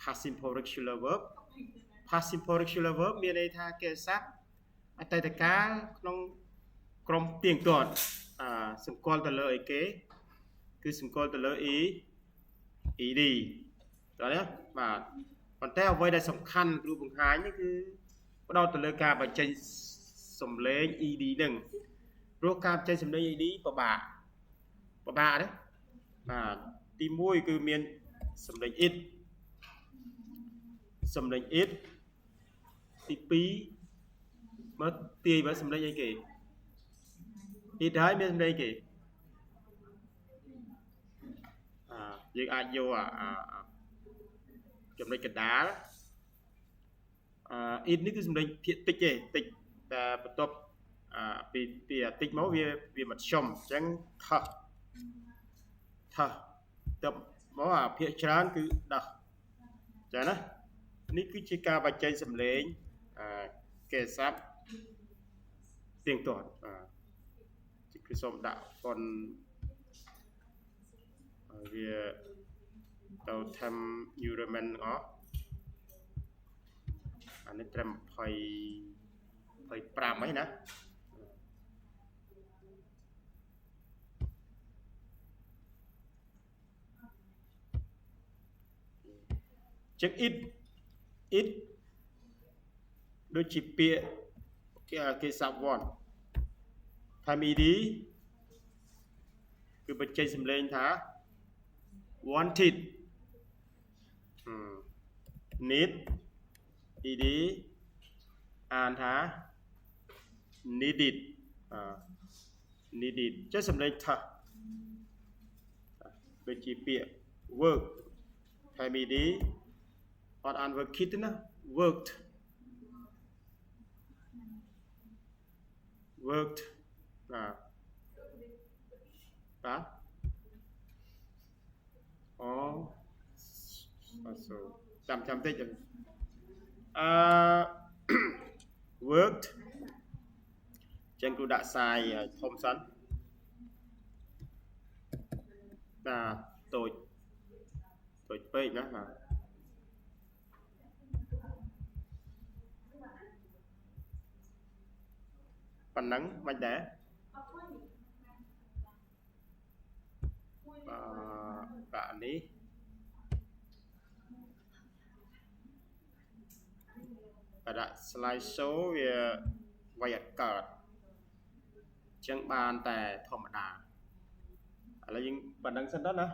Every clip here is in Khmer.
past simple regular verb past simple regular verb មានន័យថាគេស័ព្ទអតីតកាលក្នុងក្រុមទៀងទាត់សម្គាល់ទៅលើអីគេគឺសម្គាល់ទៅលើ ed តើណាបាទប៉ុន្តែអ្វីដែលសំខាន់គ្រូបង្ហាញនេះគឺផ្ដោតទៅលើការបញ្ចេញសំឡេង ed ហ្នឹងព្រោះការបញ្ចេញសំឡេង ed ពិបាកណាបាទទី1គឺមានសំឡេង it សំឡេង it ទី2មើលទាយមើលសំឡេងអីគេ it ហើយមានសំឡេងគេយើងអាចយកចំណុចកណ្ដាលit នេះគឺសំឡេងភាគតិចទេតិចតែបន្ទាប់ពីតិចមកវាមធ្យមអញ្ចឹងថោះទៅមកភាគច្រើនគឺដោះចាណានេះគឺជាការបញ្ចេញសំឡេងគេស័ព្ទទៀងទាត់គឺសូមដាក់ហ្វុនវាទៅทำ Neuroman អស់អានេះត្រឹម25ហើយណាចឹង it ដូចជាពាក្យគេស័ព្ទវ័នថា ed គឺបញ្ចេញសំឡេងថា wanted need ed អានថា needed needed ចេះសំឡេងថាដូចជាពាក្យ work ថា ed អត់អាន work kit ណា worked បាទអូចាំតិចworked ចឹងគ្រូដាក់សាយធំសិនបាទតូចពេកណាបាទប៉ុណ្ណឹងមិនដែរបាទនេះដាក់ slide show វាវាយអត់កើតអញ្ចឹងបានតែធម្មតាឥឡូវយើងប៉ុណ្ណឹងសិនទៅណា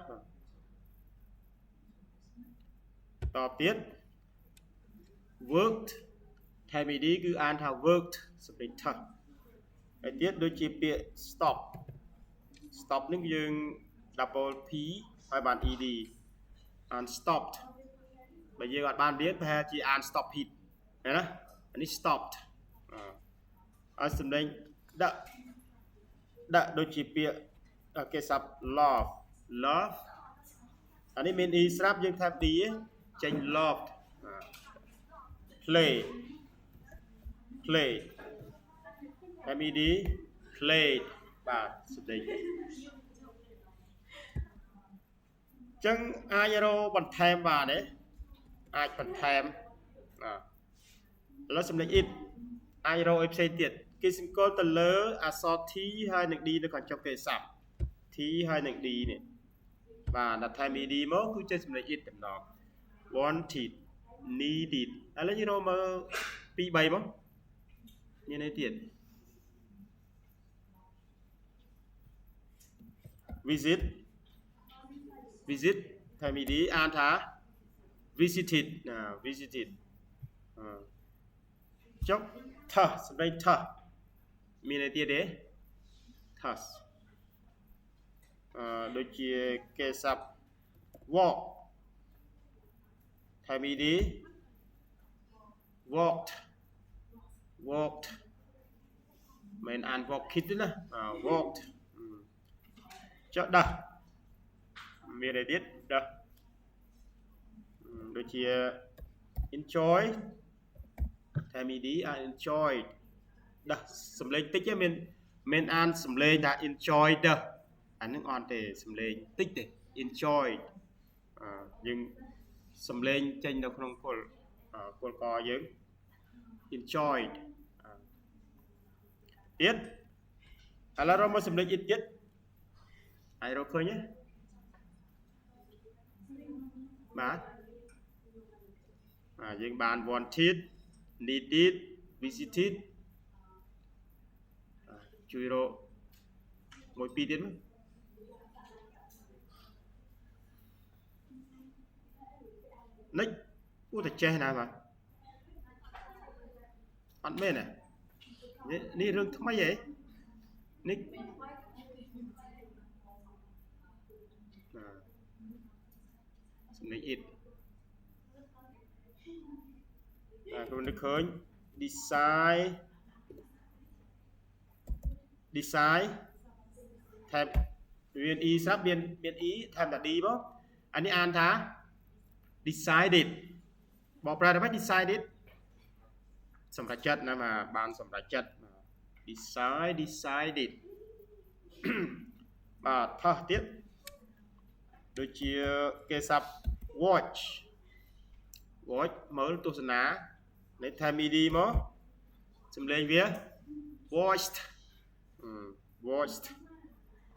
តទៀត worked ថែម ed គឺអានថា worked សម្លេងថឹកហើយទៀតដូចជាពាក្យ stop នេះយើង double p ហើយបាន ed អាន stopped បើយើងអត់បានរៀនប្រហែលជាអាន stop hit ណាអានេះ stopped ឲ្យសំឡេងដាក់ដូចជាពាក្យគេស័ព្ទ love អានេះមាន e ស្រាប់យើងថែម d ចេញ loved play ថែម ed played បាទសំឡេងចឹងអាចរកបន្ថែមបានទេអាចបន្ថែមឥឡូវសំឡេង it អាចរកអីផ្សេងទៀតគេសង្កល់ទៅលើអក្សរ t ហើយនឹង d នៅខាងចុងគេស័ព្ទ t ហើយនឹង d នេះបាទដល់ថែម ed មកគឺជាសំឡេង it តំណង wanted needed ឥឡូវយើងរកមើល2 3មកមានអីទៀត visit ថែម ed អានថា visited ចុះ thus សំឡេង thus មានអីទៀតទេ thus ដូចជាគេស័ព្ទ walk ថែម ed walked មិនអាន walk kit ទេណា walked ចុះដោះមានអីទៀតដោះដូចជា enjoy ថែម ed អាន enjoyed ដោះសំឡេងតិចទេមានអានសំឡេងថា enjoyed អានឹងអត់ទេសំឡេងតិចទេ enjoyed យើង សំឡេងចេញនៅក្នុងគល់កយើង enjoyed ទៀតឥឡូវរកមកសំឡេង it ទៀតហើយរកឃើញទេបាទយើងបាន wanted needed visited ជួយរកមួយពីរទៀតមកនិចឧទាចេះណាបាទអត់មែនទេនេះរឿងថ្មីហ៎នេះសំឡេង it គ្រូនឹកឃើញ design ថែមមាន e ស្រាប់មាន e ថែមតា d បងអានេះអានថា decided បកប្រែថាម៉េច decided សម្រាប់ចិត្តណាមកបានសម្រាប់ចិត្ត decided បាទថោះទៀតដូចជាគេសាប់ watch មើលទស្សនានៃថែម ed មកសំឡេងវា watched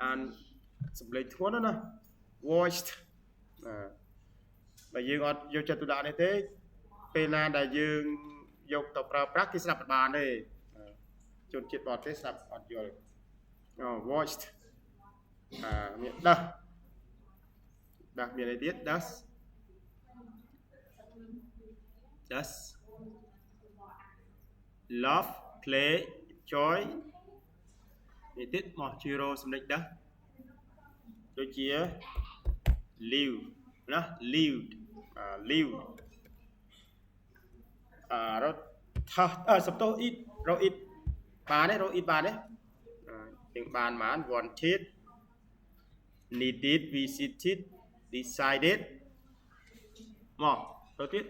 អានសំឡេងធ្ងន់ណា watched បើយើងអត់យកចិត្តទុកដាក់នេះទេពេលណាដែលយើងយកទៅប្រើប្រាស់គេស្ដាប់បានទេជនជាតិបរទេសស្ដាប់អត់យល់watched មានដោះមានអីទៀត does love play joy នេះទៀតមកជារោសំឡេងដោះដូចជា live ណា lived រត់ថាសំទោស it រក it បានទេរក it បានទេយើងបាន wanted needed visited decided មករកទៀត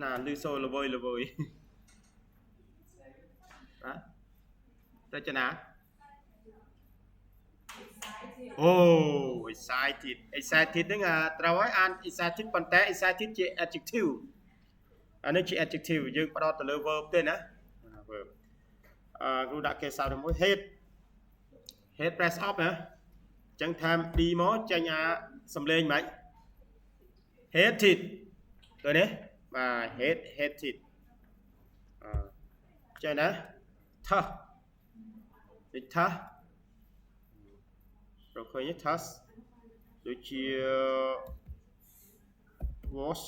ណាលឺសូរល្វើយរចនាexcited ហ្នឹងត្រូវហើយអាន excited ប៉ុន្តែ excited ជា adjective អានេះជា adjective យើងផ្ដោតទៅលើ verb ទេណា verb គ្រូដាក់គេសៅមួយ head press up ណាអញ្ចឹងថែម d មកចេញសំឡេងមិន hated ឃើញទេបាទ hated ចេះណា tough ដូច tough រកឃើញទេ tough ដូចជា wash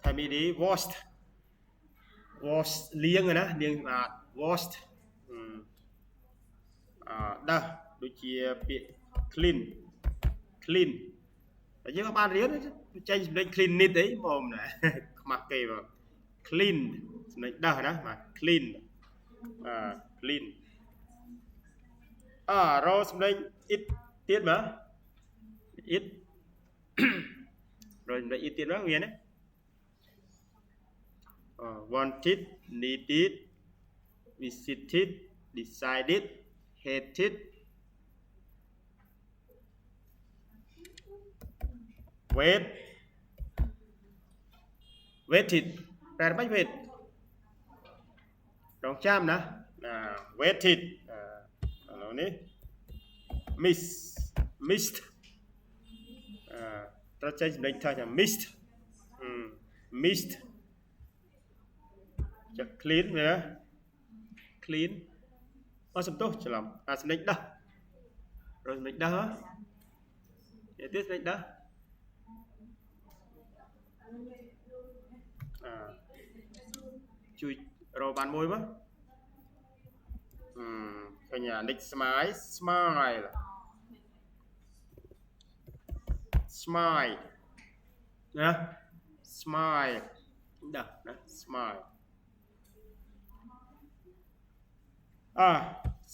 ថែម ed washed លាងណាលាងបាទ washed ដោះដូចជាពាក្យ clean តែយើងអត់បានរៀនចេញសម្លេង clean នេះអីមកណាខ្មាស់គេបង clean សម្លេងដោះណាបាទ clean clean រកសម្លេង it ទៀតមើល it រកសម្លេង it ទៀតមើលមានទេwanted needed visited decided hated waited ប្រែមិន wait រងចាំណា waited ឥឡូវនេះ missed ត្រូវចេញសម្លេងថា missed ចា clean វា clean សំទោសច្រឡំសម្លេងដោះរកសម្លេងដោះទៀតសម្លេងដោះជួយរកបានមួយមកឃើញអា nick smile ណា smile ដោះណា smile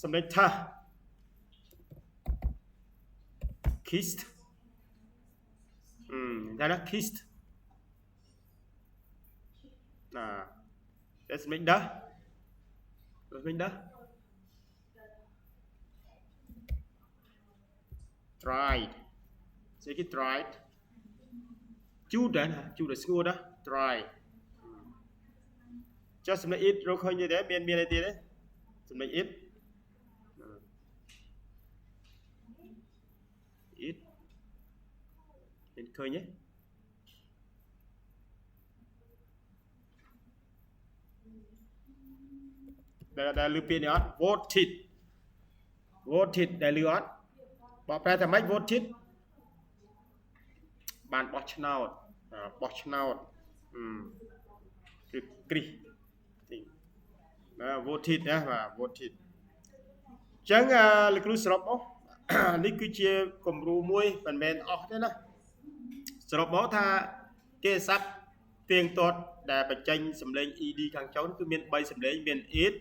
សំឡេងថា kissed តែណា kissed តែសម្លេងដោះ tried ស្អីគេ tried ជូតដែរណាជូតឲ្យស្ងួតណា try ចុះសម្លេង it រកឃើញទេមានអីទៀតទេសម្លេង it it មានឃើញទេដែលលឺពាក្យនេះអត់ voted ដែលលឺអត់បើប្រែថាម៉េច voted បានបោះឆ្នោតគឺគ្រីសvoted ណាបាទ voted អញ្ចឹងលោកគ្រូសរុបមកនេះគឺជាគំរូមួយមិនមែនអស់ទេណាសរុបមកថាគេស័ព្ទទៀងទាត់ដែលបញ្ចេញសម្លេង ed ខាងចុងគឺមាន3សម្លេងមាន it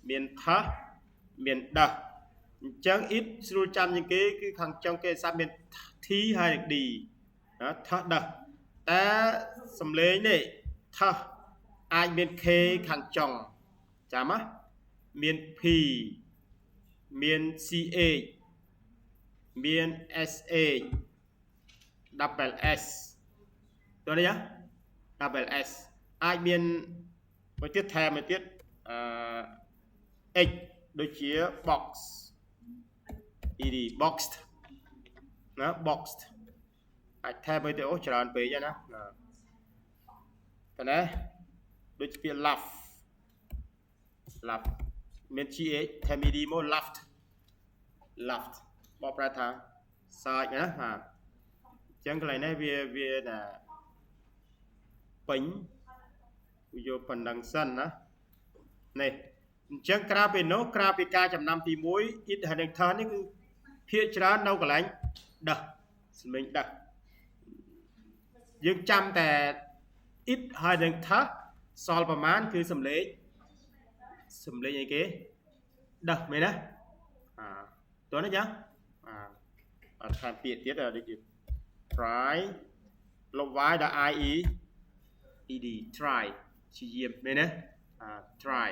មាន the មាន the អញ្ចឹង it ស្រួលចាំជាងគេគឺខាងចុងគេស័ព្ទមាន t ហើយនិង d ណា the the តែសម្លេងនេះ the អាចមាន k ខាងចុងចាំណាមាន p មាន ch មាន sh double s តើនេះdouble s អាចមានមួយទៀតថែមមួយទៀតx ដូចជា box ed boxed ណា boxed អាចថែមមួយទៀតអូច្រើនពេកណាប៉ុណ្ណាដូចជាពាក្យ laugh មាន ch ថែម ed មក laughed បកប្រែថាសើចណាបាទអញ្ចឹងកន្លែងនេះវាណាពេញយកប៉ុណ្ណឹងសិនណានេះអញ្ចឹងក្រៅពីនោះក្រៅពីការចំណាំទី1 it ហើយនឹង the នេះគឺភាគច្រើននៅកន្លែងដះសម្លេងដះយើងចាំតែ it ហើយនឹង the សល់ប្រមាណគឺសម្លេងអីគេដះមែនណាតើនេះចាអត់ខានពាក្យទៀតដូចជា try លុប y ដល់ ie ed try ព្យាយាមមែនណាtry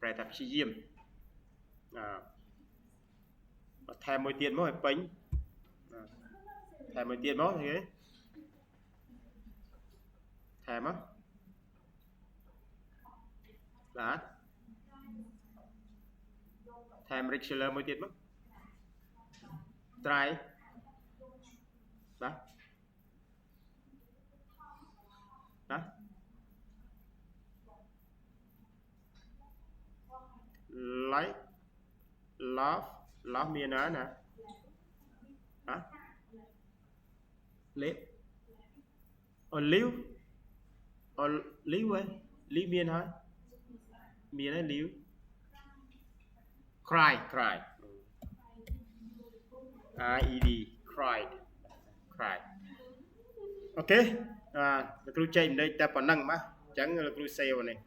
ប្រែថាព្យាយាមបន្ថែមមួយទៀតមកឲ្យពេញថែមមួយទៀតមកគេថែមមកបាទថែម regular មួយទៀតមក try បាទណា like love មានណាណាlive live មានហើយមានហើយ live cry ied cried អូខេលោកគ្រូចែកម្លេចតែប៉ុណ្ណឹងបាទអញ្ចឹងលោកគ្រូ save នេះ